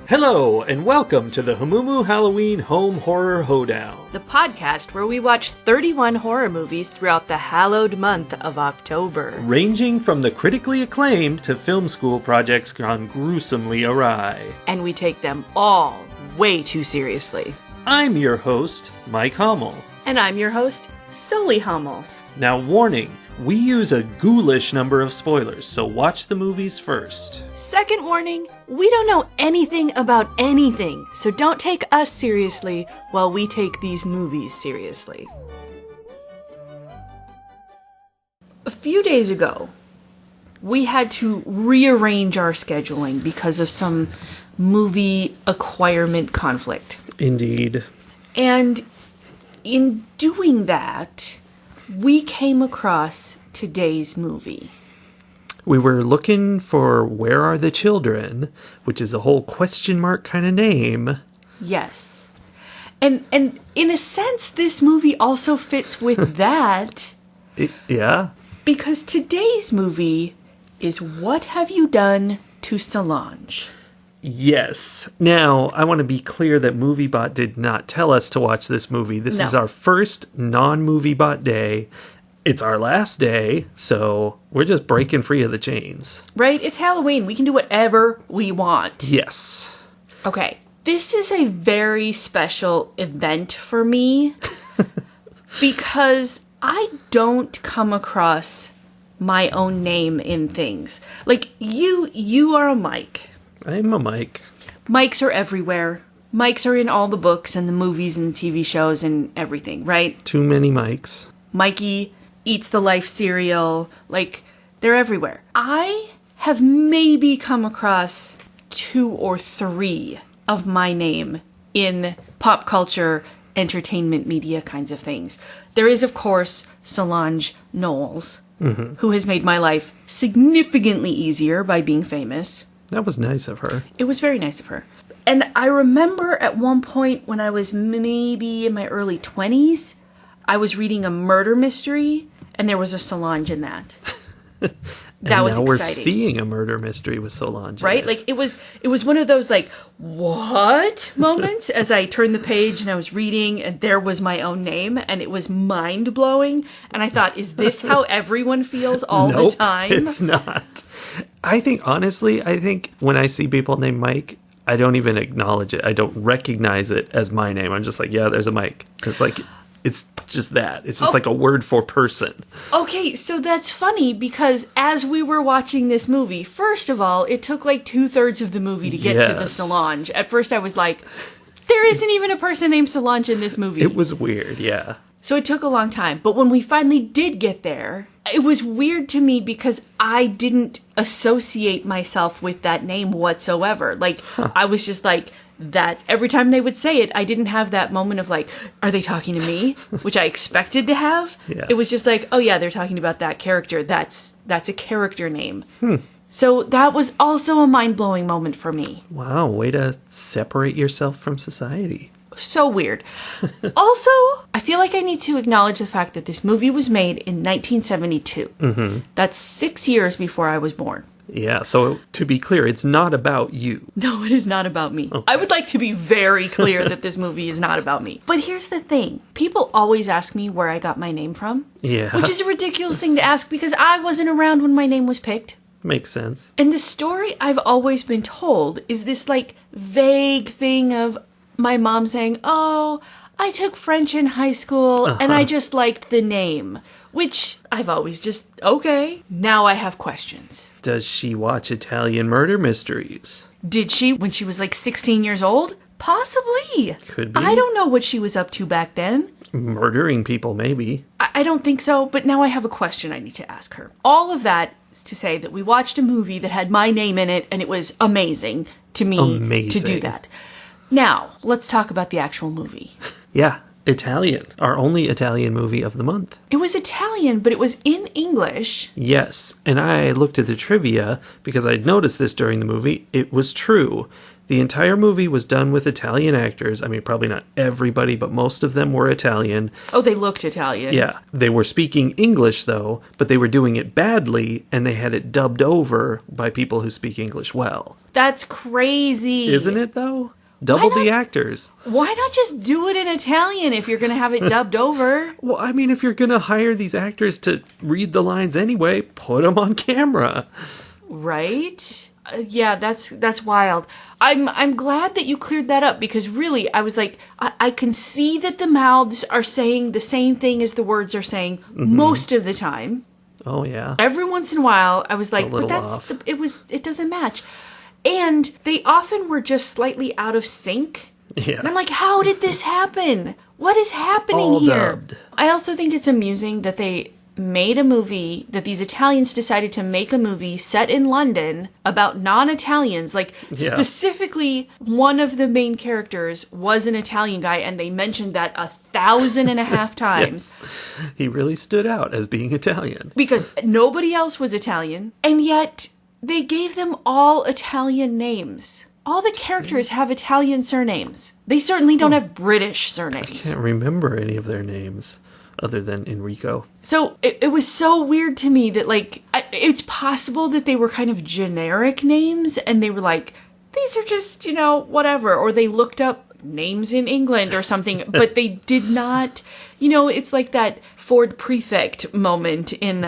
Hello, and welcome to the Hamumu Halloween Home Horror Hoedown. The podcast where we watch 31 horror movies throughout the hallowed month of October. Ranging from the critically acclaimed to film school projects gone gruesomely awry. And we take them all way too seriously. I'm your host, Mike Hummel. And I'm your host, Sully Hummel. Now warning, we use a ghoulish number of spoilers, so watch the movies first. Second warning, we don't know anything about anything, so don't take us seriously while we take these movies seriously. A few days ago, we had to rearrange our scheduling because of some movie acquirement conflict. Indeed. And in doing that, we came across today's movie. We were looking for Where Are the Children, which is a whole question mark kind of name. Yes. And in a sense, this movie also fits with that. Yeah. Because today's movie is What Have You Done to Solange? Yes. Now, I want to be clear that Moviebot did not tell us to watch this movie. This is our first non-Moviebot day. It's our last day, so we're just breaking free of the chains. Right? It's Halloween. We can do whatever we want. Yes. Okay. This is a very special event for me because I don't come across my own name in things. Like, you are a Mike. I'm a Mike. Mikes are everywhere. Mikes are in all the books and the movies and the TV shows and everything, right? Too many Mikes. Mikey eats the life cereal. Like, they're everywhere. I have maybe come across 2 or 3 of my name in pop culture, entertainment media kinds of things. There is, of course, Solange Knowles, who has made my life significantly easier by being famous. That was nice of her. It was very nice of her. And I remember at one point when I was maybe in my early 20s, I was reading a murder mystery, and there was a Solange in that. That was exciting. We're seeing a murder mystery with Solange. Right? Like, it was one of those, like, what moments as I turned the page and I was reading, and there was my own name, and it was mind-blowing. And I thought, is this how everyone feels all the time? It's not. I think when I see people named Mike, I don't even acknowledge it. I don't recognize it as my name. I'm just like, yeah, there's a Mike. It's like, it's just that. It's just like a word for person. Okay, so that's funny because as we were watching this movie, first of all, it took like 2/3 of the movie to get to the Solange. At first I was like, there isn't even a person named Solange in this movie. It was weird, yeah. So it took a long time. But when we finally did get there, it was weird to me because I didn't associate myself with that name whatsoever. Like, I was just like, that every time they would say it, I didn't have that moment of like, are they talking to me? Which I expected to have. Yeah. It was just like, oh yeah, they're talking about that character. That's a character name. So that was also a mind-blowing moment for me. Wow, way to separate yourself from society. So weird. Also, I feel like I need to acknowledge the fact that this movie was made in 1972. That's 6 years before I was born. Yeah, so to be clear, it's not about you. No, it is not about me. Okay. I would like to be very clear that this movie is not about me. But here's the thing. People always ask me where I got my name from. Yeah. Which is a ridiculous thing to ask because I wasn't around when my name was picked. Makes sense. And the story I've always been told is this, like, vague thing of my mom saying, oh, I took French in high school and I just liked the name. Which I've always just, okay. Now I have questions. Does she watch Italian murder mysteries? Did she when she was like 16 years old? Possibly. Could be. I don't know what she was up to back then. Murdering people, maybe. I don't think so, but now I have a question I need to ask her. All of that is to say that we watched a movie that had my name in it, and it was amazing to me to do that. Now, let's talk about the actual movie. Yeah. Italian. Our only Italian movie of the month. It was Italian, but it was in English. Yes, and I looked at the trivia because I'd noticed this during the movie. It was true. The entire movie was done with Italian actors. I mean, probably not everybody, but most of them were Italian. Oh, they looked Italian. Yeah. They were speaking English, though, but they were doing it badly, and they had it dubbed over by people who speak English well. That's crazy. Isn't it, though? Double the actors. Why not just do it in Italian if you're going to have it dubbed over? Well, I mean, if you're going to hire these actors to read the lines anyway, put them on camera. Right? Yeah, that's wild. I'm glad that you cleared that up, because really, I was like, I can see that the mouths are saying the same thing as the words are saying most of the time. Oh, yeah. Every once in a while, I was like, but it doesn't match. And they often were just slightly out of sync. Yeah. And I'm like, how did this happen? What is happening all here? dubbed. I also think it's amusing that they made a movie, that these Italians decided to make a movie set in London about non-Italians. Like, specifically, one of the main characters was an Italian guy, and they mentioned that 1,500 times. Yes. He really stood out as being Italian. Because nobody else was Italian, and yet they gave them all Italian names. All the characters have Italian surnames. They certainly don't have British surnames. I can't remember any of their names other than Enrico. So it was so weird to me that, like, it's possible that they were kind of generic names, and they were like, these are just, whatever. Or they looked up names in England or something, but they did not, it's like that Ford Prefect moment in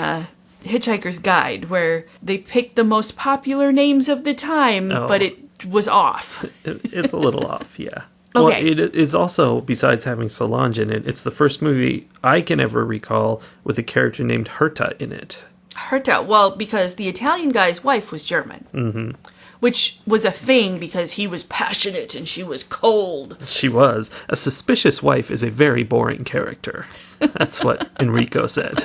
Hitchhiker's Guide, where they picked the most popular names of the time, but it was off. It's a little off, yeah. Okay. Well, it is also, besides having Solange in it, it's the first movie I can ever recall with a character named Herta in it. Herta, well, because the Italian guy's wife was German. Mm-hmm. Which was a thing because he was passionate and she was cold. She was. A suspicious wife is a very boring character. That's what Enrico said.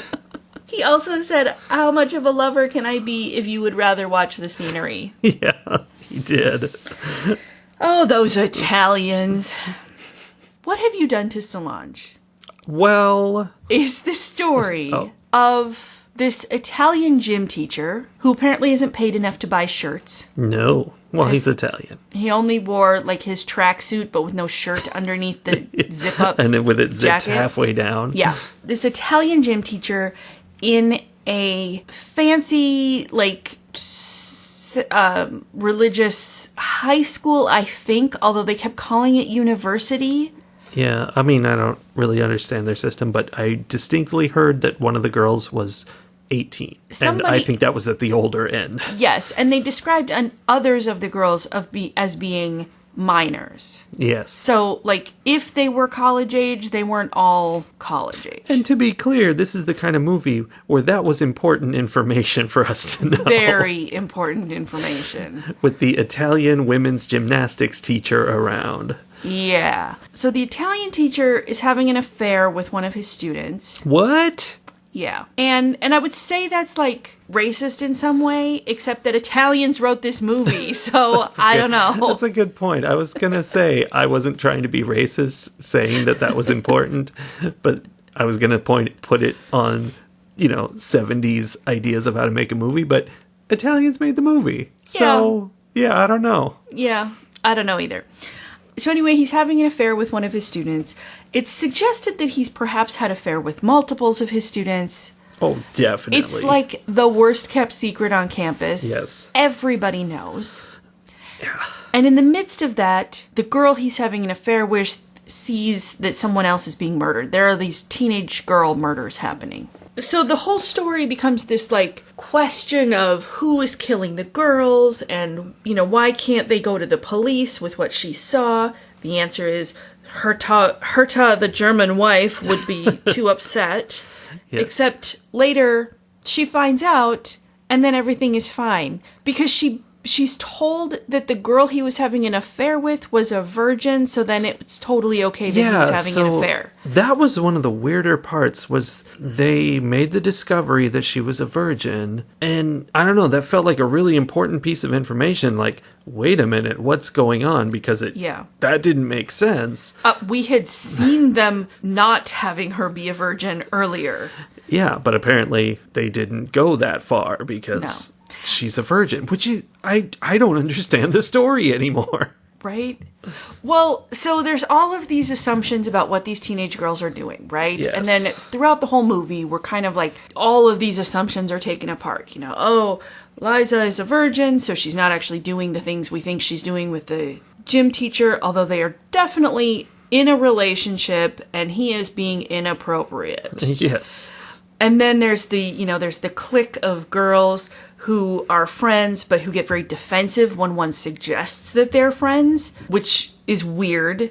He also said, how much of a lover can I be if you would rather watch the scenery? Yeah, he did. Oh, those Italians. What have you done to Solange? Well, is the story of this Italian gym teacher who apparently isn't paid enough to buy shirts. No. Well, he's Italian. He only wore, like, his tracksuit, but with no shirt underneath the zip-up and with it zipped jacket. Halfway down. Yeah. This Italian gym teacher in a fancy, like, religious high school, I think, although they kept calling it university. Yeah, I mean, I don't really understand their system, but I distinctly heard that one of the girls was 18. And I think that was at the older end. Yes, and they described others of the girls as being minors. Yes. So, like, if they were college age, they weren't all college age. And to be clear, this is the kind of movie where that was important information for us to know. Very important information. With the Italian women's gymnastics teacher around. Yeah. So the Italian teacher is having an affair with one of his students. What? Yeah. And I would say that's, like, racist in some way, except that Italians wrote this movie, so I don't know. That's a good point. I was going to say I wasn't trying to be racist saying that was important, but I was going to put it on, 70s ideas of how to make a movie, but Italians made the movie. So, yeah, I don't know. Yeah, I don't know either. So anyway, he's having an affair with one of his students. It's suggested that he's perhaps had an affair with multiples of his students. Oh, definitely. It's like the worst kept secret on campus. Yes. Everybody knows. Yeah. And in the midst of that, the girl he's having an affair with sees that someone else is being murdered. There are these teenage girl murders happening. So the whole story becomes this, like, question of who is killing the girls and, why can't they go to the police with what she saw? The answer is Herta, the German wife, would be too upset. Yes. Except later she finds out and then everything is fine. Because she's told that the girl he was having an affair with was a virgin, so then it's totally okay that he was having an affair. That was one of the weirder parts, was they made the discovery that she was a virgin, and I don't know, that felt like a really important piece of information, like, wait a minute, what's going on? Because that didn't make sense. We had seen them not having her be a virgin earlier. Yeah, but apparently they didn't go that far because... No. She's a virgin, which is, I don't understand the story anymore. Right? Well, so there's all of these assumptions about what these teenage girls are doing, right? Yes. And then throughout the whole movie, we're kind of like, all of these assumptions are taken apart. You know, oh, Liza is a virgin, so she's not actually doing the things we think she's doing with the gym teacher, although they are definitely in a relationship, and he is being inappropriate. Yes. And then there's the clique of girls who are friends, but who get very defensive when one suggests that they're friends, which is weird.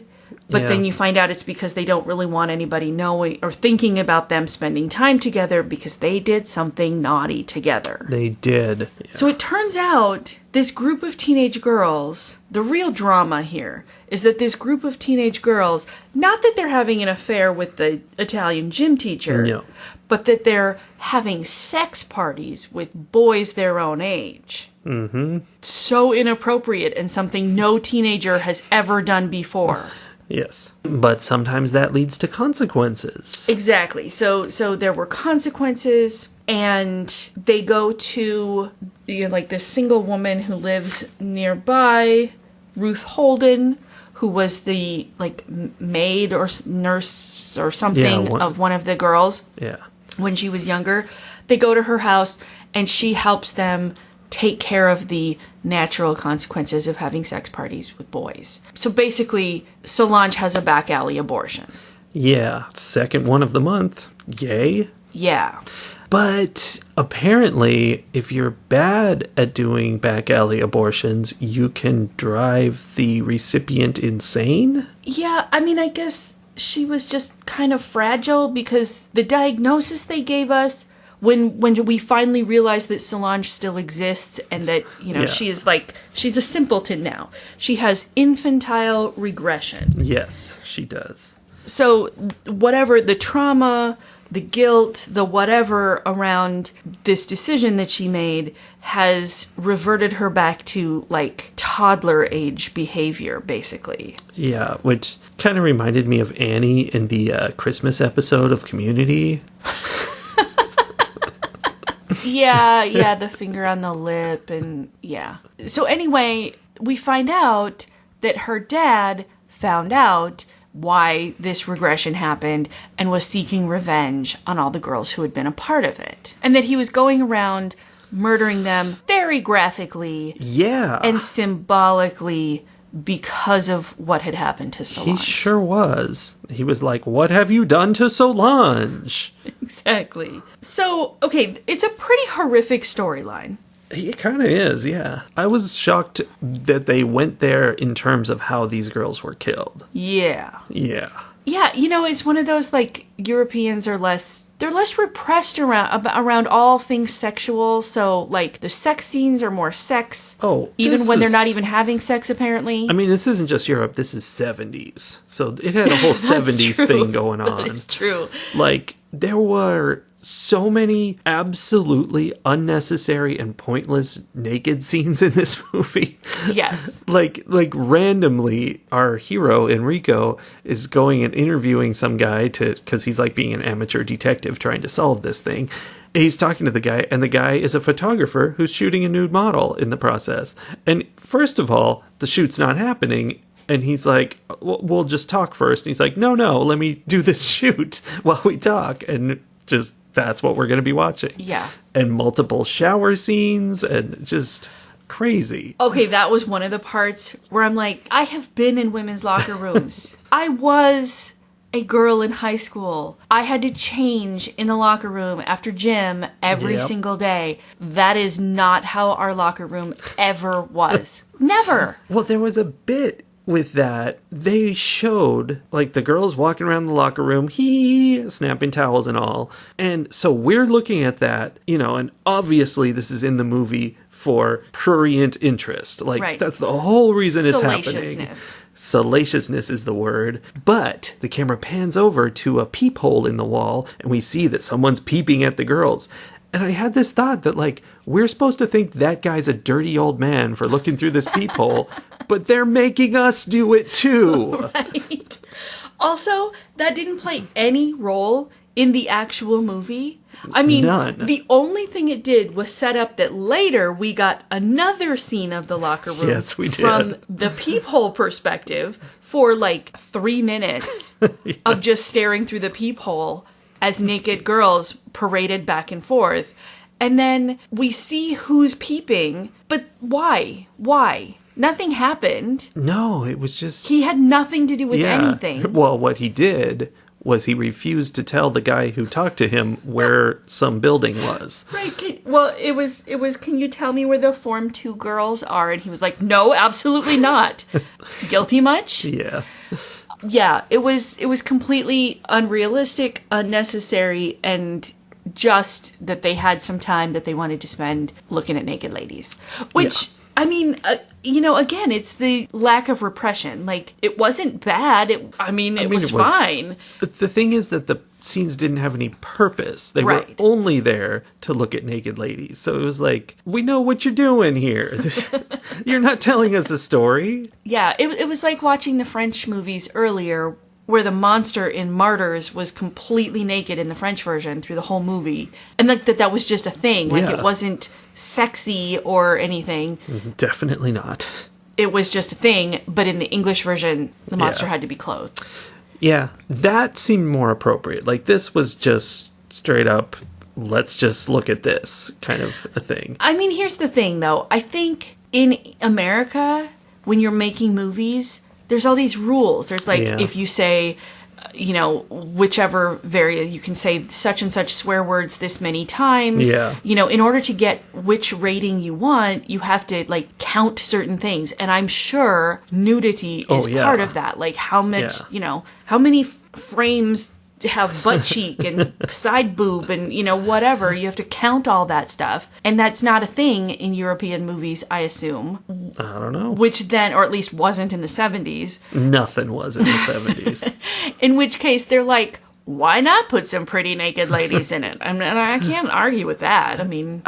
But then you find out it's because they don't really want anybody knowing or thinking about them spending time together because they did something naughty together. They did. Yeah. So it turns out this group of teenage girls, the real drama here is that this group of teenage girls, not that they're having an affair with the Italian gym teacher, No. but that they're having sex parties with boys their own age. Mm-hmm. So inappropriate and something no teenager has ever done before. Yes. But sometimes that leads to consequences. Exactly. So there were consequences, and they go to like this single woman who lives nearby, Ruth Holden, who was the like maid or nurse or something of one of the girls. Yeah. When she was younger. They go to her house, and she helps them take care of the natural consequences of having sex parties with boys. So basically, Solange has a back alley abortion. Yeah. Second one of the month. Yay. Yeah. But apparently, if you're bad at doing back alley abortions, you can drive the recipient insane? Yeah, I mean, I guess she was just kind of fragile because the diagnosis they gave us when we finally realized that Solange still exists and that, she's a simpleton now. She has infantile regression. Yes, she does. So whatever the trauma, the guilt, the whatever around this decision that she made has reverted her back to like toddler age behavior, basically. Yeah, which kind of reminded me of Annie in the Christmas episode of Community. Yeah, the finger on the lip and yeah. So anyway, we find out that her dad found out why this regression happened and was seeking revenge on all the girls who had been a part of it. And that he was going around murdering them very graphically. Yeah. And symbolically because of what had happened to Solange. He sure was. He was like, "What have you done to Solange?" Exactly. So, okay, it's a pretty horrific storyline. It kind of is, yeah. I was shocked that they went there in terms of how these girls were killed. Yeah. Yeah. Yeah, it's one of those, like, Europeans are less repressed around all things sexual, so, like, the sex scenes are more sex. Oh, even when they're not even having sex, apparently. I mean, this isn't just Europe, this is 70s. So it had a whole 70s thing going on. It's true. Like, there were so many absolutely unnecessary and pointless naked scenes in this movie. Yes. like randomly, our hero, Enrico, is going and interviewing some guy because he's like being an amateur detective trying to solve this thing. He's talking to the guy, and the guy is a photographer who's shooting a nude model in the process. And first of all, the shoot's not happening. And he's like, we'll just talk first. And he's like, no, let me do this shoot while we talk. And just, that's what we're going to be watching. Yeah. And multiple shower scenes and just crazy. Okay, that was one of the parts where I'm like, I have been in women's locker rooms. I was a girl in high school. I had to change in the locker room after gym every single day. That is not how our locker room ever was. Never. Well, there was a bit with that. They showed like the girls walking around the locker room, snapping towels and all. And so we're looking at that, and obviously this is in the movie for prurient interest. Like, right. That's the whole reason it's happening. Salaciousness is the word. But the camera pans over to a peephole in the wall, and we see that someone's peeping at the girls. And I had this thought that, like, we're supposed to think that guy's a dirty old man for looking through this peephole, but they're making us do it too. Right. Also, that didn't play any role in the actual movie. I mean, None. The only thing it did was set up that later we got another scene of the locker room Yes, we did. from the peephole perspective for like 3 minutes of just staring through the peephole as naked girls paraded back and forth. And then we see who's peeping, but why? Why? Nothing happened. No, it was just... He had nothing to do with anything. Well, what he did was he refused to tell the guy who talked to him where some building was. Right. It was, can you tell me where the Form 2 girls are? And he was like, no, absolutely not. Guilty much? Yeah. Yeah, it was completely unrealistic, unnecessary, and just that they had some time that they wanted to spend looking at naked ladies. Which... Yeah. I mean, again, it's the lack of repression. Like, it wasn't bad. It was fine. But the thing is that the scenes didn't have any purpose. They were only there to look at naked ladies. So it was like, we know what you're doing here. You're not telling us a story. Yeah, it was like watching the French movies earlier, where the monster in Martyrs was completely naked in the French version through the whole movie. And that was just a thing. Like, it wasn't sexy or anything. Definitely not. It was just a thing, but in the English version, the monster had to be clothed. Yeah, that seemed more appropriate. Like, this was just straight up, let's just look at this kind of a thing. I mean, here's the thing, though. I think in America, when you're making movies... there's all these rules. There's like, if you say, whichever you can say such and such swear words this many times. Yeah. In order to get which rating you want, you have to like count certain things. And I'm sure nudity is part of that. Like how much, how many frames have butt cheek and side boob and, whatever. You have to count all that stuff. And that's not a thing in European movies, I assume. I don't know. Which then, or at least wasn't in the 70s. Nothing was in the 70s. In which case, they're like, why not put some pretty naked ladies in it? And I can't argue with that. I mean,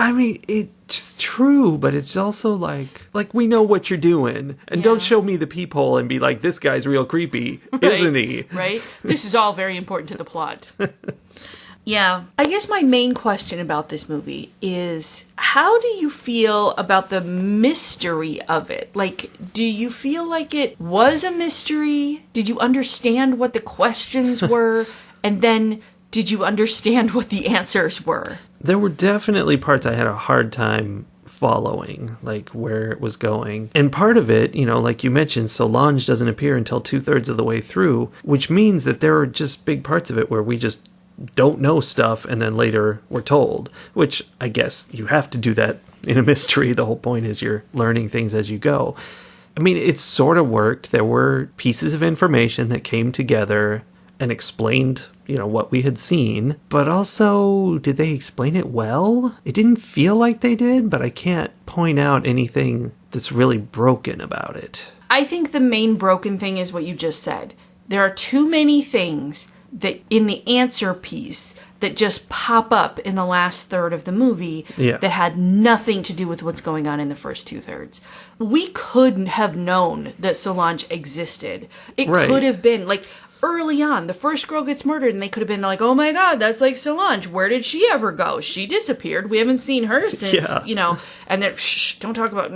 it's true, but it's also like we know what you're doing. And don't show me the peephole and be like, this guy's real creepy, isn't he? Right? This is all very important to the plot. Yeah. I guess my main question about this movie is, how do you feel about the mystery of it? Like, do you feel like it was a mystery? Did you understand what the questions were? And then, did you understand what the answers were? There were definitely parts I had a hard time following, like where it was going. And part of it, like you mentioned, Solange doesn't appear until 2/3 of the way through, which means that there are just big parts of it where we just don't know stuff and then later we're told, which I guess you have to do that in a mystery. The whole point is you're learning things as you go. I mean, it sort of worked. There were pieces of information that came together and explained, what we had seen. But also, did they explain it well? It didn't feel like they did, but I can't point out anything that's really broken about it. I think the main broken thing is what you just said. There are too many things that in the answer piece that just pop up in the last third of the movie that had nothing to do with what's going on in the first 2/3. We couldn't have known that Solange existed. It could have been like early on, the first girl gets murdered and they could have been like, oh my god, that's like Solange. Where did she ever go? She disappeared. We haven't seen her since, and then, shh, don't talk about,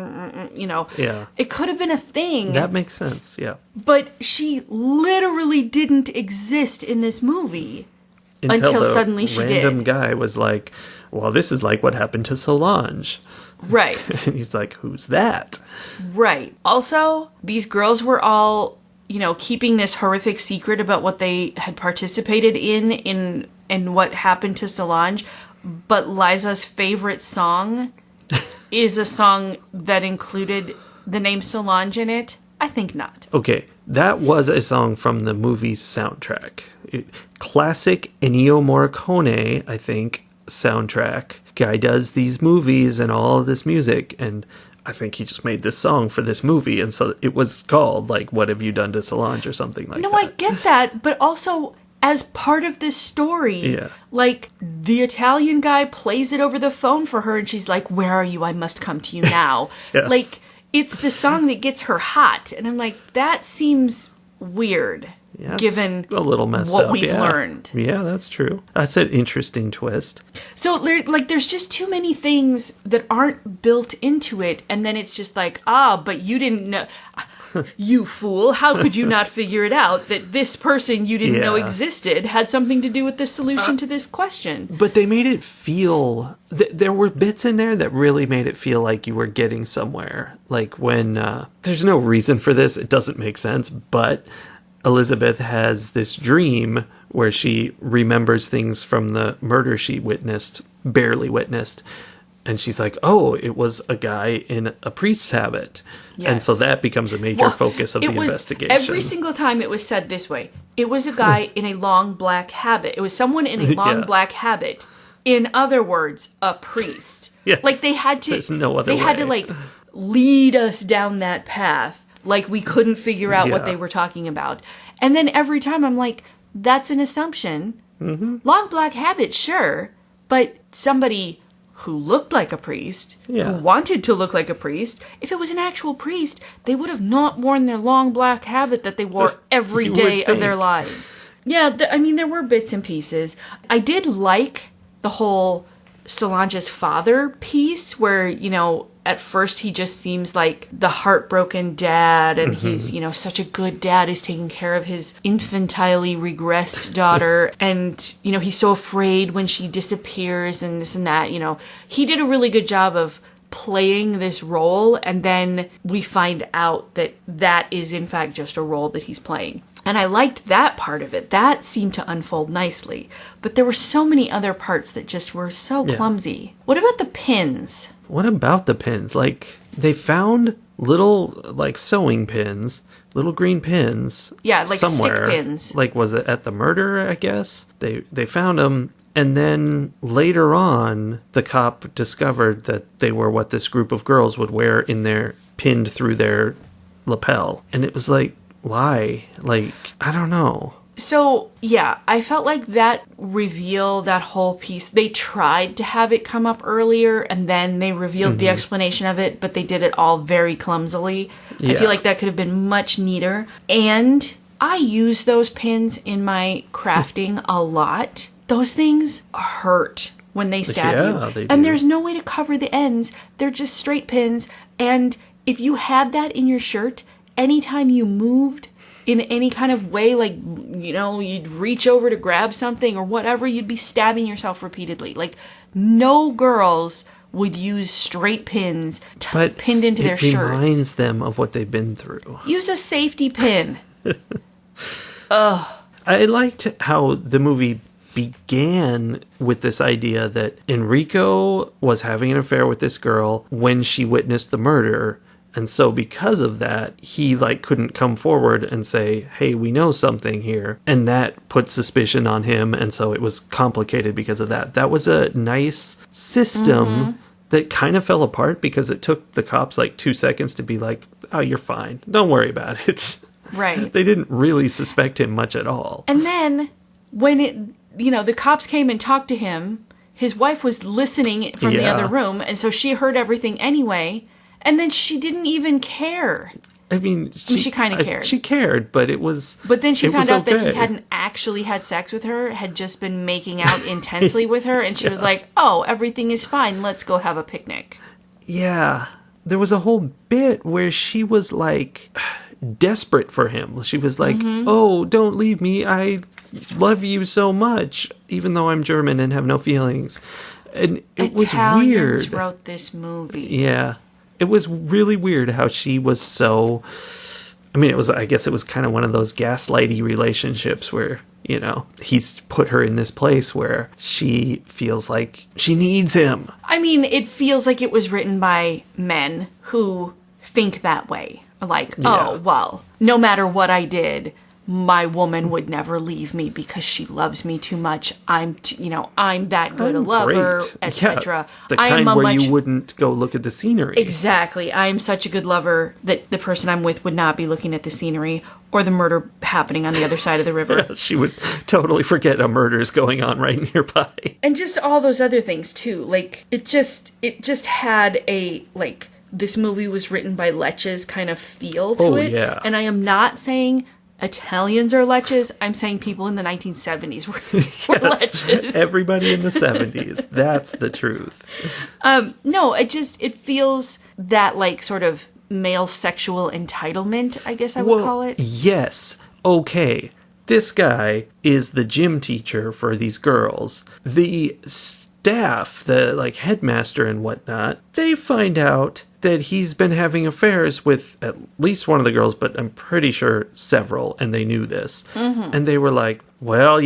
Yeah. It could have been a thing. That makes sense, yeah. But she literally didn't exist in this movie until suddenly she did. Random guy was like, well, this is like what happened to Solange. Right. And he's like, who's that? Right. Also, these girls were all, keeping this horrific secret about what they had participated in what happened to Solange. But Liza's favorite song is a song that included the name Solange in it. I think not. Okay, that was a song from the movie's soundtrack. Classic Ennio Morricone, I think, soundtrack. Guy does these movies and all of this music, and I think he just made this song for this movie, and so it was called, like, What Have You Done to Solange or something like that. No, I get that, but also as part of this story. Yeah. Like, the Italian guy plays it over the phone for her, and she's like, where are you? I must come to you now. Yes. Like, it's the song that gets her hot. And I'm like, that seems weird. Yeah, it's given a little messed what up. we've Yeah. learned. Yeah, that's true. That's an interesting twist. So there's just too many things that aren't built into it, and then it's just like, but you didn't know. You fool, how could you not figure it out that this person you didn't know existed had something to do with the solution to this question? But they made it feel... there were bits in there that really made it feel like you were getting somewhere. Like when... there's no reason for this, it doesn't make sense, but Elizabeth has this dream where she remembers things from the murder she barely witnessed. And she's like, oh, it was a guy in a priest's habit. Yes. And so that becomes a major focus of the investigation. Every single time it was said this way. It was a guy in a long black habit. It was someone in a long black habit. In other words, a priest. Yes. Like they had to... There's no other way. They had to like lead us down that path. Like we couldn't figure out what they were talking about. And then every time I'm like, that's an assumption. Mm-hmm. Long black habit, sure. But somebody... who looked like a priest, who wanted to look like a priest. If it was an actual priest, they would have not worn their long black habit that they wore every day of their lives. Yeah, there were bits and pieces. I did like the whole Solange's father piece where, at first he just seems like the heartbroken dad and he's, such a good dad who's taking care of his infantilely regressed daughter and, he's so afraid when she disappears and this and that, He did a really good job of playing this role and then we find out that that is in fact just a role that he's playing. And I liked that part of it. That seemed to unfold nicely. But there were so many other parts that just were so clumsy. What about the pins? What about the pins? Like, they found little, sewing pins, little green pins. Yeah, like somewhere. Stick pins. Like, was it at the murder, I guess? They found them, and then later on, the cop discovered that they were what this group of girls would wear pinned through their lapel. And it was like, why? Like, I don't know. So, yeah, I felt like that reveal, that whole piece, they tried to have it come up earlier and then they revealed the explanation of it, but they did it all very clumsily. Yeah. I feel like that could have been much neater. And I use those pins in my crafting a lot. Those things hurt when they stab you. They do. And there's no way to cover the ends. They're just straight pins. And if you had that in your shirt, anytime you moved in any kind of way, like, you'd reach over to grab something or whatever, you'd be stabbing yourself repeatedly. Like, no girls would use straight pins pinned into their shirts. It reminds them of what they've been through. Use a safety pin. Ugh. I liked how the movie began with this idea that Enrico was having an affair with this girl when she witnessed the murder. And so because of that, he couldn't come forward and say, hey, we know something here. And that put suspicion on him. And so it was complicated because of that. That was a nice system that kind of fell apart because it took the cops 2 seconds to be like, oh, you're fine. Don't worry about it. Right. They didn't really suspect him much at all. And then when the cops came and talked to him, his wife was listening from the other room. And so she heard everything anyway. And then she didn't even care. I mean, she kind of cared. She cared, but it was... But then she found out that he hadn't actually had sex with her, had just been making out intensely with her, and she was like, oh, everything is fine, let's go have a picnic. Yeah. There was a whole bit where she was, desperate for him. She was like, oh, don't leave me, I love you so much, even though I'm German and have no feelings. And it was weird. Italians wrote this movie. Yeah. It was really weird how she was so... I guess it was kind of one of those gaslighty relationships where, he's put her in this place where she feels like she needs him. It feels like it was written by men who think that way. Oh, well, no matter what I did, my woman would never leave me because she loves me too much. I'm that good a lover, etc. The kind where you wouldn't go look at the scenery. Exactly. I'm such a good lover that the person I'm with would not be looking at the scenery or the murder happening on the other side of the river. Yeah, she would totally forget a murder's going on right nearby. And just all those other things too. It just had a this movie was written by Leches kind of feel to it. Yeah. And I am not saying Italians are leches. I'm saying people in the 1970s were leches. Everybody in the 70s. That's the truth. No, it feels that like sort of male sexual entitlement, I guess I would call it. Yes. Okay. This guy is the gym teacher for these girls. The staff, the like headmaster and whatnot, they find out that he's been having affairs with at least one of the girls, but I'm pretty sure several, and they knew this. Mm-hmm. And they were like, well,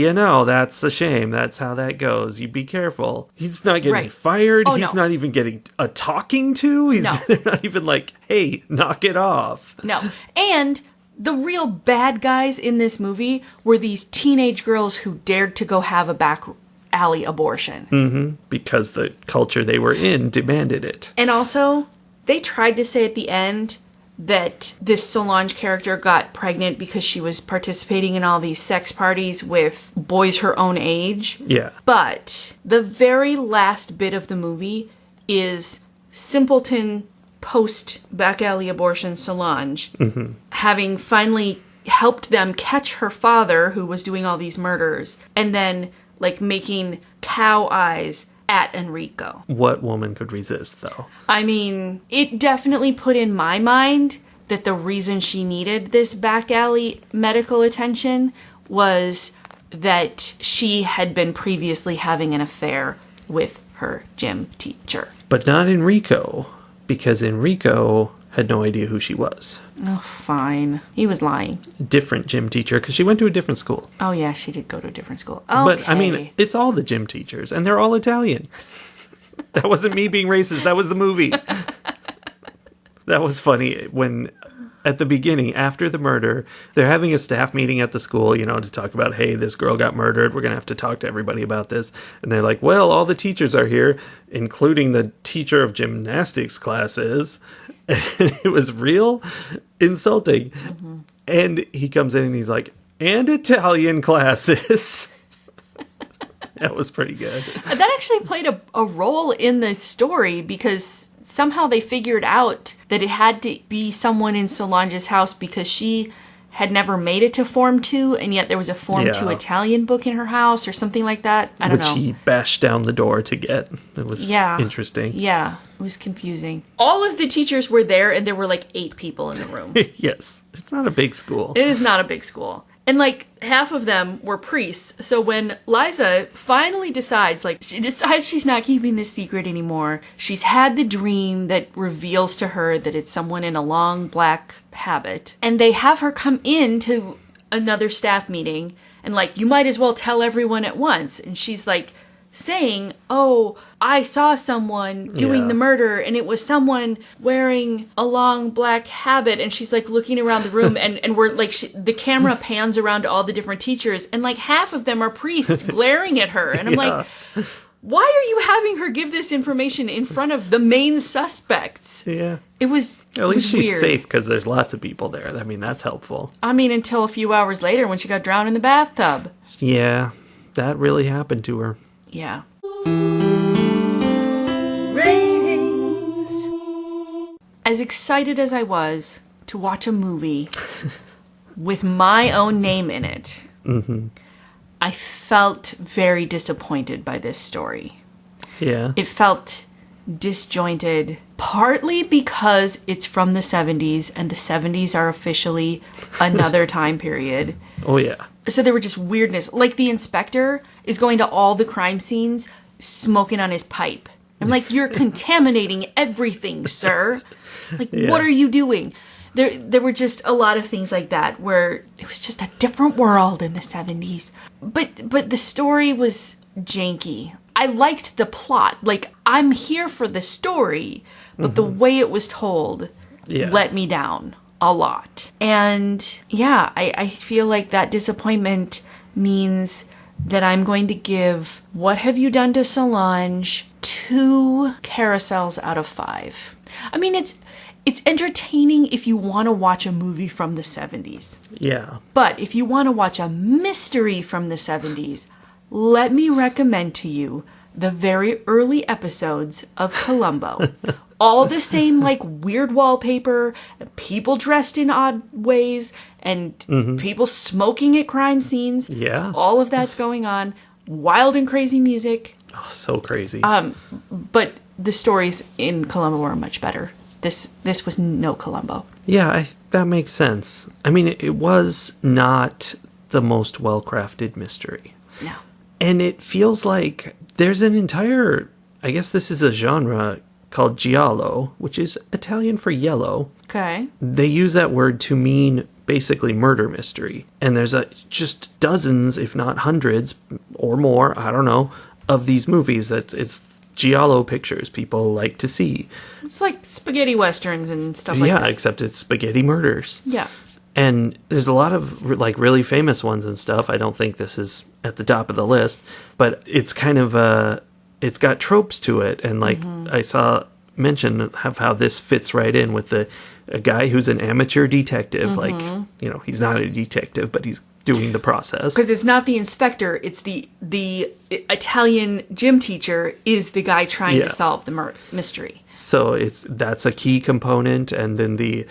that's a shame. That's how that goes. You be careful. He's not getting fired. Oh, He's not even getting a talking to. They're not even like, hey, knock it off. No. And the real bad guys in this movie were these teenage girls who dared to go have a back alley abortion. Mm-hmm. Because the culture they were in demanded it. And also, they tried to say at the end that this Solange character got pregnant because she was participating in all these sex parties with boys her own age. Yeah. But the very last bit of the movie is simpleton post-back alley abortion Solange having finally helped them catch her father who was doing all these murders and then like making cow eyes at Enrico. What woman could resist, though? I mean, it definitely put in my mind that the reason she needed this back alley medical attention was that she had been previously having an affair with her gym teacher. But not Enrico, because Enrico had no idea who she was. Oh, fine. He was lying. Different gym teacher, because she went to a different school. Oh, yeah, she did go to a different school. Okay. But, I mean, it's all the gym teachers, and they're all Italian. That wasn't me being racist. That was the movie. That was funny when, at the beginning, after the murder, they're having a staff meeting at the school, to talk about, hey, this girl got murdered. We're going to have to talk to everybody about this. And they're like, well, all the teachers are here, including the teacher of gymnastics classes. And it was real insulting. Mm-hmm. And he comes in and he's like, and Italian classes. That was pretty good. That actually played a role in the story because somehow they figured out that it had to be someone in Solange's house because she had never made it to Form 2, and yet there was a Form 2 Italian book in her house or something like that. I don't know. Which he bashed down the door to get. It was interesting. Yeah, it was confusing. All of the teachers were there, and there were like 8 people in the room. Yes. It's not a big school. It is not a big school. And, like, half of them were priests. So when Liza finally decides she's not keeping this secret anymore, she's had the dream that reveals to her that it's someone in a long black habit. And they have her come in to another staff meeting and, like, you might as well tell everyone at once. And she's, like, saying, oh, I saw someone doing the murder and it was someone wearing a long black habit. And she's like looking around the room and we're like, the camera pans around to all the different teachers and like half of them are priests glaring at her. And I'm like, why are you having her give this information in front of the main suspects? Yeah. It was At least she's weird. safe because there's lots of people there. I mean, that's helpful. I mean, until a few hours later when she got drowned in the bathtub. Yeah, that really happened to her. Yeah. Ratings. As excited as I was to watch a movie with my own name in it, I felt very disappointed by this story. Yeah. It felt disjointed, partly because it's from the 70s, and the 70s are officially another time period. Oh, yeah. So there were just weirdness. Like the inspector is going to all the crime scenes smoking on his pipe. I'm like, you're contaminating everything, sir. Like, what are you doing? There were just a lot of things like that where it was just a different world in the 70s. But the story was janky. I liked the plot. Like, I'm here for the story, but the way it was told let me down a lot. And yeah, I feel like that disappointment means that I'm going to give What Have You Done to Solange 2 carousels out of 5. I mean, it's entertaining if you want to watch a movie from the 70s. Yeah. But if you want to watch a mystery from the 70s, let me recommend to you the very early episodes of Columbo. All the same, like, weird wallpaper, people dressed in odd ways, and people smoking at crime scenes. Yeah. All of that's going on. Wild and crazy music. Oh, so crazy. But the stories in Columbo are much better. This was no Columbo. Yeah, that makes sense. I mean, it was not the most well-crafted mystery. No. And it feels like there's an entire, I guess this is a genre called giallo, which is Italian for yellow. Okay. They use that word to mean basically murder mystery. And there's just dozens, if not hundreds or more, I don't know, of these movies that it's giallo pictures people like to see. It's like spaghetti westerns and stuff like that. Yeah, except it's spaghetti murders. Yeah. And there's a lot of like really famous ones and stuff. I don't think this is at the top of the list, but it's kind of it's got tropes to it. And like I saw mention of how this fits right in with a guy who's an amateur detective. Like, you know, he's not a detective, but he's doing the process. Because it's not the inspector, it's the Italian gym teacher is the guy trying to solve the mystery. So that's a key component. And then the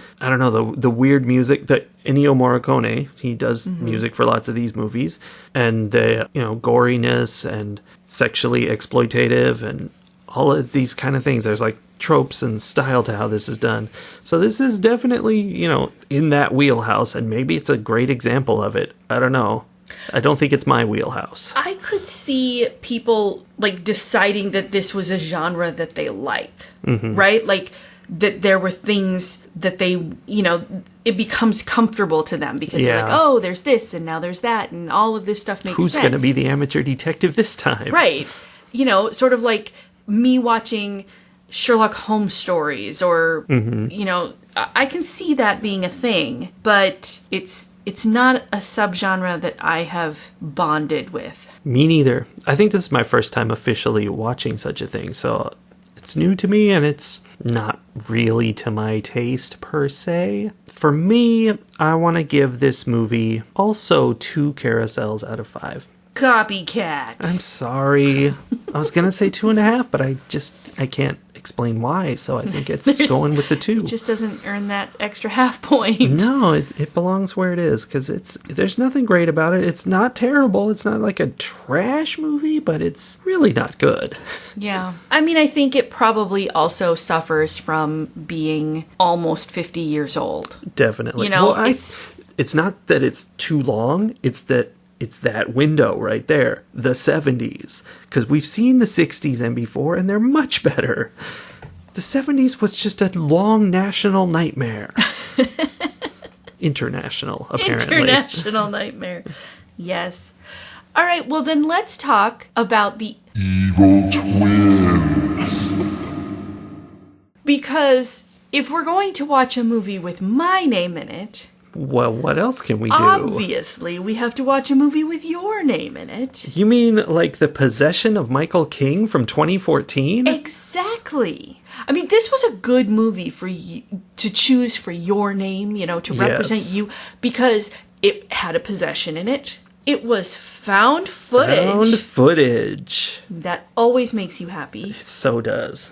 weird music that Ennio Morricone, he does music for lots of these movies, and the, you know, goriness and sexually exploitative and all of these kind of things. There's like tropes and style to how this is done. So this is definitely, you know, in that wheelhouse, and maybe it's a great example of it. I don't know. I don't think it's my wheelhouse. I could see people like deciding that this was a genre that they like, right? Like that there were things that they, you know, it becomes comfortable to them because they're like, oh, there's this and now there's that and all of this stuff makes sense. Who's going to be the amateur detective this time? Right. You know, sort of like me watching Sherlock Holmes stories or, you know, I can see that being a thing, but it's not a subgenre that I have bonded with. Me neither. I think this is my first time officially watching such a thing, so it's new to me and it's not really to my taste per se. For me, I want to give this movie also 2 carousels out of 5. Copycat. I'm sorry. I was going to say 2.5, but I can't explain why, so I think it's going with the 2. It just doesn't earn that extra half point. No, it belongs where it is, because there's nothing great about it. It's not terrible. It's not like a trash movie, but it's really not good. Yeah. I mean, I think it probably also suffers from being almost 50 years old. Definitely. You know, well, it's not that it's too long, it's that window right there, the 70s. Because we've seen the 60s and before, and they're much better. The 70s was just a long national nightmare. International, apparently. International nightmare. Yes. All right, well then let's talk about the Evil Twins. Because if we're going to watch a movie with my name in it... Well, what else can we do? Obviously, we have to watch a movie with your name in it. You mean like The Possession of Michael King from 2014? Exactly. I mean, this was a good movie for you to choose for your name, you know, to represent you, because it had a possession in it. It was found footage. Found footage. That always makes you happy. It so does.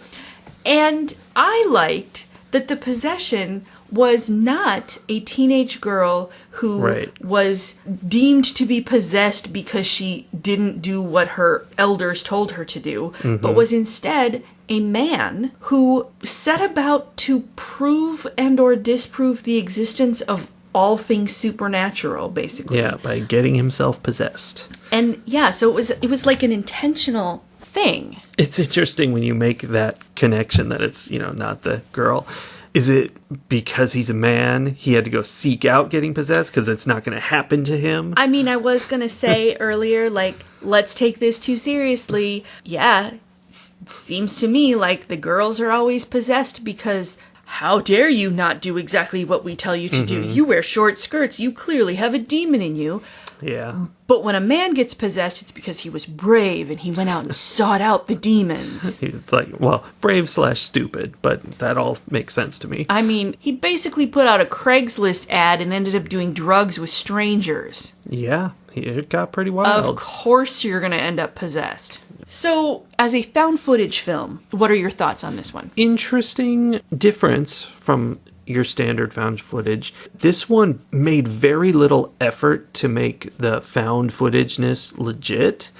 And I liked that the possession was not a teenage girl who was deemed to be possessed because she didn't do what her elders told her to do, but was instead a man who set about to prove and or disprove the existence of all things supernatural, basically. Yeah, by getting himself possessed. And yeah, so it was like an intentional thing. It's interesting when you make that connection that it's, you know, not the girl. Is it because he's a man, he had to go seek out getting possessed because it's not going to happen to him? I mean, I was going to say earlier, like, let's take this too seriously. Yeah, seems to me like the girls are always possessed because how dare you not do exactly what we tell you to do? You wear short skirts. You clearly have a demon in you. Yeah. But when a man gets possessed, it's because he was brave and he went out and sought out the demons. It's like, well, brave/stupid, but that all makes sense to me. I mean, he basically put out a Craigslist ad and ended up doing drugs with strangers. Yeah, it got pretty wild. Of course you're going to end up possessed. So, as a found footage film, what are your thoughts on this one? Interesting difference from your standard found footage. This one made very little effort to make the found footageness legit.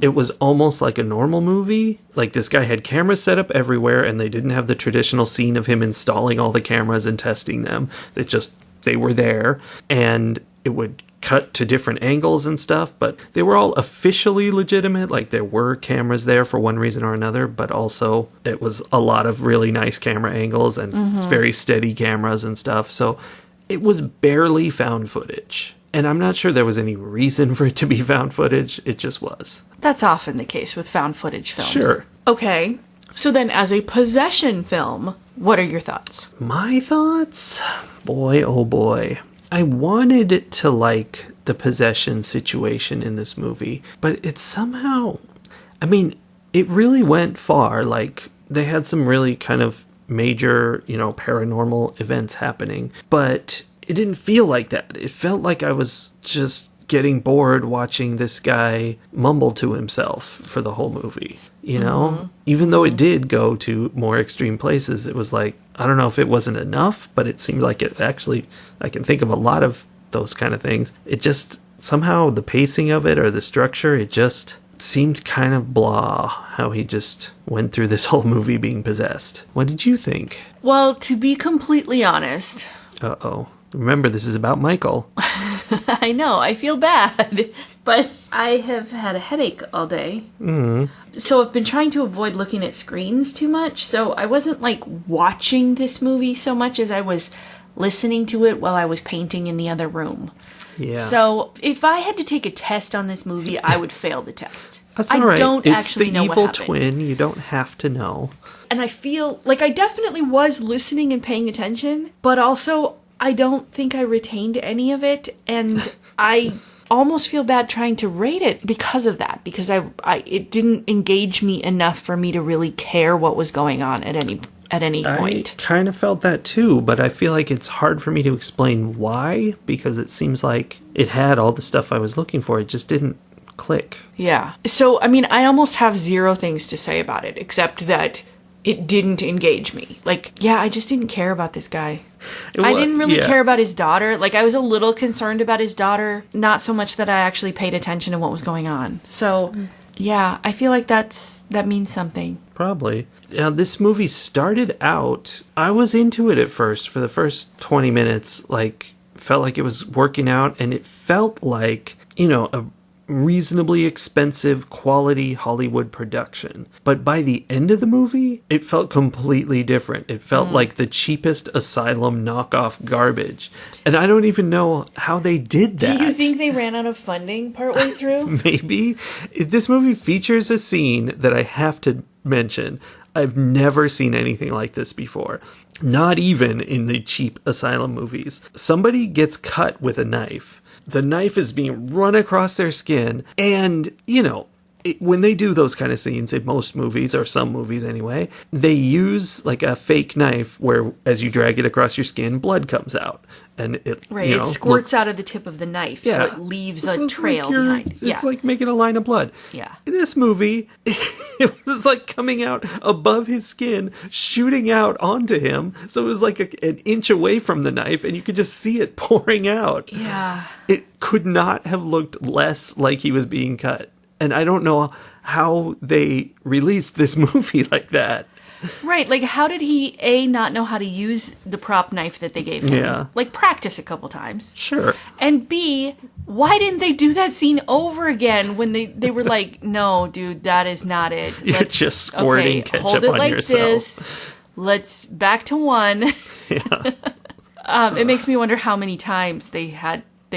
It was almost like a normal movie. Like, this guy had cameras set up everywhere, and they didn't have the traditional scene of him installing all the cameras and testing them. They were there, and it would cut to different angles and stuff, but they were all officially legitimate. Like, there were cameras there for one reason or another, but also it was a lot of really nice camera angles and very steady cameras and stuff. So it was barely found footage. And I'm not sure there was any reason for it to be found footage. It just was. That's often the case with found footage films. Sure. Okay. So then, as a possession film, what are your thoughts? My thoughts? Boy, oh boy. I wanted to like the possession situation in this movie, but it's somehow, I mean, it really went far. Like, they had some really kind of major, paranormal events happening, but it didn't feel like that. It felt like I was just getting bored watching this guy mumble to himself for the whole movie, Even though it did go to more extreme places, it was like, I don't know if it wasn't enough, but it seemed like it actually, I can think of a lot of those kind of things. It just, somehow the pacing of it or the structure, it just seemed kind of blah, how he just went through this whole movie being possessed. What did you think? Well, to be completely honest... Uh-oh. Remember, this is about Michael. I know, I feel bad, but I have had a headache all day. So I've been trying to avoid looking at screens too much, so I wasn't, watching this movie so much as I was listening to it while I was painting in the other room. Yeah. So if I had to take a test on this movie, I would fail the test. That's all right. I don't actually know what happened. It's the evil twin. You don't have to know. And I feel like I definitely was listening and paying attention, but also I don't think I retained any of it, and I almost feel bad trying to rate it because of that, because it didn't engage me enough for me to really care what was going on at any point. I kind of felt that too, but I feel like it's hard for me to explain why, because it seems like it had all the stuff I was looking for. It just didn't click. Yeah. So, I mean, I almost have zero things to say about it, except that it didn't engage me. I just didn't care about this guy. I didn't really care about his daughter. I was a little concerned about his daughter, not so much that I actually paid attention to what was going on. So, yeah, I feel like that means something. Probably. Now, this movie started out, I was into it at first. For the first 20 minutes, felt like it was working out, and it felt like, a reasonably expensive quality Hollywood production. But by the end of the movie, it felt completely different. It felt like the cheapest Asylum knockoff garbage. And I don't even know how they did that. Do you think they ran out of funding partway through? Maybe. This movie features a scene that I have to mention. I've never seen anything like this before. Not even in the cheap Asylum movies. Somebody gets cut with a knife. The knife is being run across their skin, and, when they do those kind of scenes in most movies, or some movies anyway, they use, a fake knife where, as you drag it across your skin, blood comes out. And it, it squirts out of the tip of the knife, so it leaves a trail behind. It's like making a line of blood. Yeah. In this movie, it was coming out above his skin, shooting out onto him. So it was an inch away from the knife, and you could just see it pouring out. Yeah. It could not have looked less like he was being cut. And I don't know how they released this movie like that. Right, how did he, not know how to use the prop knife that they gave him? Yeah. Practice a couple times. Sure. And B, why didn't they do that scene over again when they were no, dude, that is not it. You're just squirting ketchup hold it on like yourself. This. Let's back to one. Yeah. It makes me wonder how many times they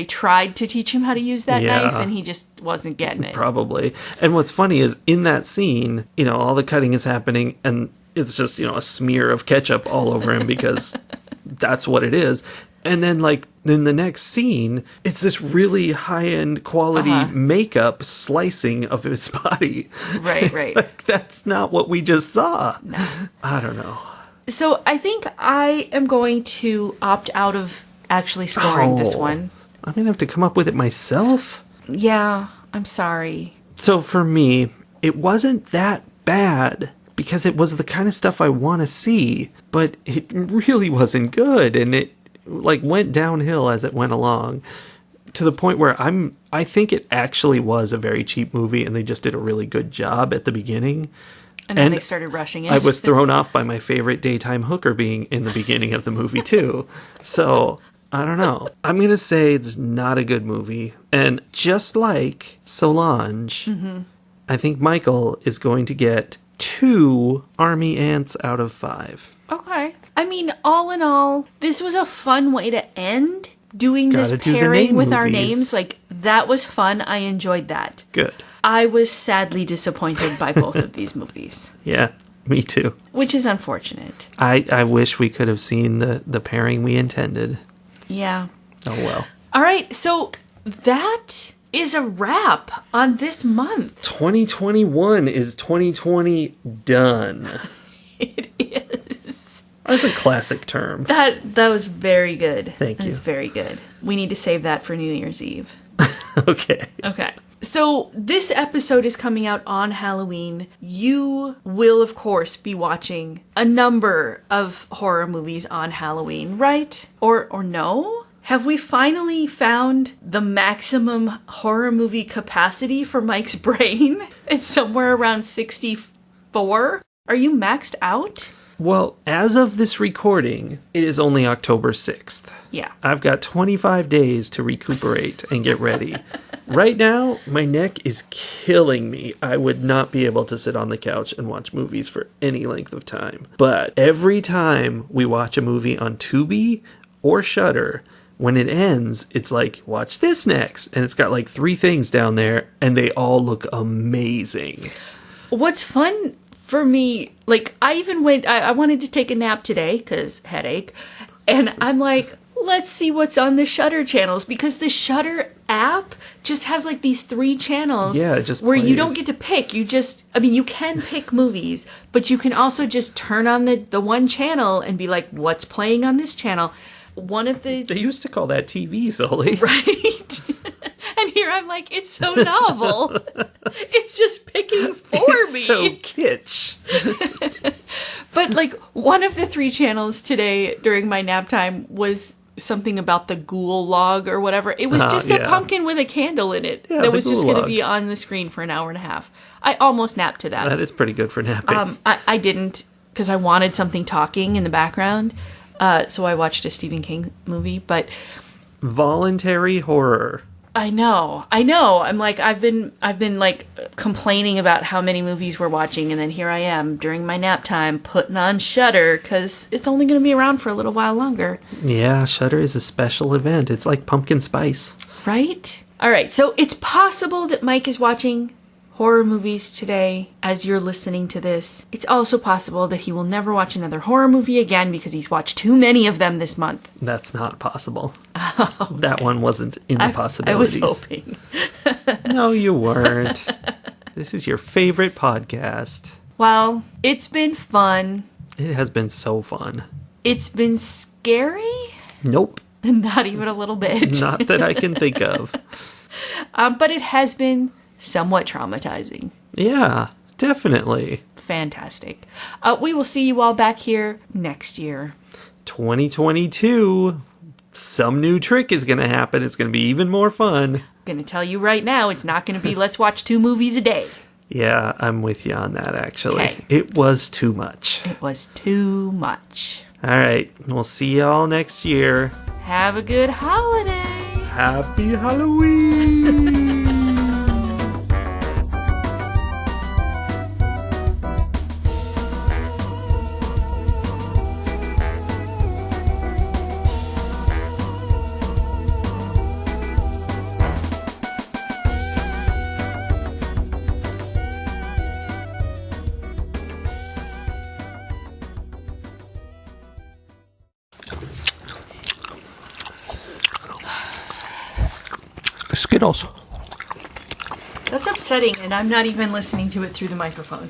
tried to teach him how to use that knife, and he just wasn't getting it. Probably. And what's funny is, in that scene, all the cutting is happening, and it's just, a smear of ketchup all over him because that's what it is. And then, in the next scene, it's this really high-end quality makeup slicing of his body. Right. That's not what we just saw. No. I don't know. So I think I am going to opt out of actually scoring this one. I'm going to have to come up with it myself? Yeah, I'm sorry. So for me, it wasn't that bad because it was the kind of stuff I want to see, but it really wasn't good, and it like went downhill as it went along to the point where I think it actually was a very cheap movie and they just did a really good job at the beginning. And then they started rushing it. I was thrown off by my favorite daytime hooker being in the beginning of the movie too. So I don't know. I'm going to say it's not a good movie. And just like Solange, I think Michael is going to get 2 army ants out of 5. Okay. I mean, all in all, this was a fun way to end doing Gotta this do the pairing name with our movies. names. Like, that was fun. I enjoyed that. Good. I was sadly disappointed by both of these movies, Yeah, me too. which is unfortunate. I wish we could have seen the pairing we intended. Yeah. Oh well. All right, so that is a wrap on this month. 2021 is 2020 done. It is. That's a classic term. That was very good. Thank That you. was very good. We need to save that for New Year's Eve. Okay. Okay. So this episode is coming out on Halloween. You will, of course, be watching a number of horror movies on Halloween, right? Or no? Have we finally found the maximum horror movie capacity for Mike's brain? It's somewhere around 64. Are you maxed out? Well, as of this recording, it is only October 6th. Yeah. I've got 25 days to recuperate and get ready. Right now, my neck is killing me. I would not be able to sit on the couch and watch movies for any length of time. But every time we watch a movie on Tubi or Shudder, when it ends, it's like, watch this next. And it's got like 3 things down there, and they all look amazing. What's fun for me, like, I wanted to take a nap today, because headache, and I'm like, let's see what's on the Shudder channels, because the Shudder app just has like these 3 channels Yeah, it just where you plays. don't get to pick. You can pick movies, but you can also just turn on the one channel and be like, what's playing on this channel? One of the... They used to call that TV, Sully. Right? And here I'm like, it's so novel. It's just picking for It's me. so kitsch. But like one of the 3 channels today during my nap time was something about the ghoul log or whatever. It was just a yeah. pumpkin with a candle in it Yeah, that the was just ghoul going to log. be on the screen for an hour and a half. I almost napped to that. That is pretty good for napping. I didn't, because I wanted something talking in the background. So I watched a Stephen King movie, but Voluntary horror. I know. I'm like, I've been like complaining about how many movies we're watching, and then here I am during my nap time putting on Shudder because it's only going to be around for a little while longer. Yeah, Shudder is a special event. It's like pumpkin spice. Right? All right. So it's possible that Mike is watching horror movies today as you're listening to this. It's also possible that he will never watch another horror movie again because he's watched too many of them this month. That's not possible. That one wasn't in the I possibilities. was hoping. No, you weren't. This is your favorite podcast. Well, it's been fun. It has been so fun. It's been scary. Nope. Not even a little bit. Not that I can think of. But it has been somewhat traumatizing. Yeah, definitely. Fantastic. We will see you all back here next year. 2022. Some new trick is going to happen. It's going to be even more fun. I'm going to tell you right now, it's not going to be let's watch 2 movies a day. Yeah, I'm with you on that, actually. Okay. It was too much. It was too much. All right, we'll see y'all next year. Have a good holiday. Happy Halloween! Skittles. That's upsetting, and I'm not even listening to it through the microphone.